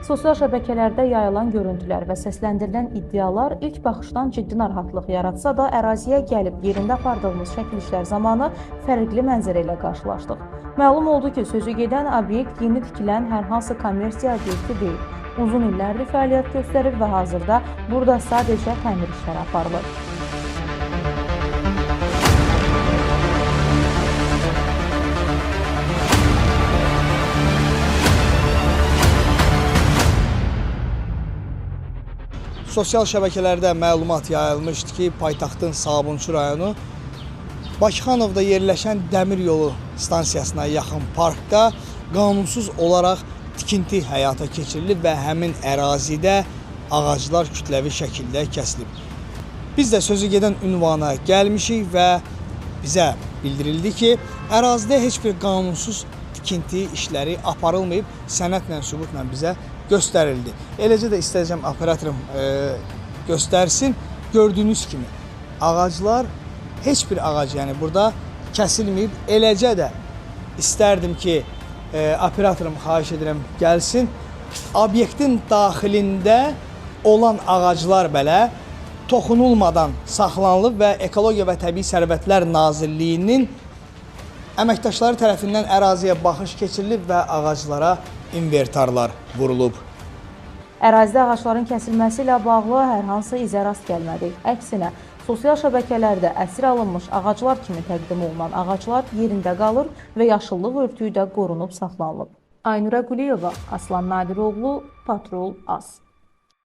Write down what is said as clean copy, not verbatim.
Sosial şəbəkələrdə yayılan görüntülər və səsləndirilən iddialar ilk baxışdan ciddi narahatlıq yaratsa da, əraziyə gəlib yerində apardığımız çəkilişlər zamanı fərqli mənzərə ilə qarşılaşdıq. Məlum oldu ki, sözü gedən obyekt yeni tikilən hər hansı kommersiya obyekti deyil. Uzun illərdir fəaliyyət göstərir və hazırda burada sadəcə təmir işləri aparılır. Sosial şəbəkələrdə məlumat yayılmışdı ki, paytaxtın Sabunçu rayonu Bakıxanovda yerləşən dəmir yolu stansiyasına yaxın parkda qanunsuz olaraq tikinti həyata keçirilib və həmin ərazidə ağaclar kütləvi şəkildə kəsilib. Biz də sözü gedən ünvana gəlmişik və bizə bildirildi ki, ərazidə heç bir qanunsuz tikinti işləri aparılmayıb, sənədlə, sübutla bizə göstərildi. Eləcə də istəyəcəm operatorum göstərsin. Gördüyünüz kimi ağaclar, heç bir ağac yəni burada kəsilməyib. Eləcə də istərdim ki, operatorum xahiş edirəm gəlsin. Obyektin daxilində olan ağaclar belə toxunulmadan saxlanılıb və Ekologiya və Təbii Sərvətlər Nazirliyinin əməkdaşları tərəfindən əraziyə baxış keçirilib və ağaclara invertarlar vurulub. Ərazidə ağacların kəsilməsi ilə bağlı hər hansı izə rast gəlmədik. Əksinə, sosial şəbəkələrdə əsir alınmış ağaclar kimi təqdim olunan ağaclar yerində qalır və yaşıllıq örtüyü də qorunub saxlanılıb. Aynura Quliyeva, Aslan Nadiroğlu, Patrol AS.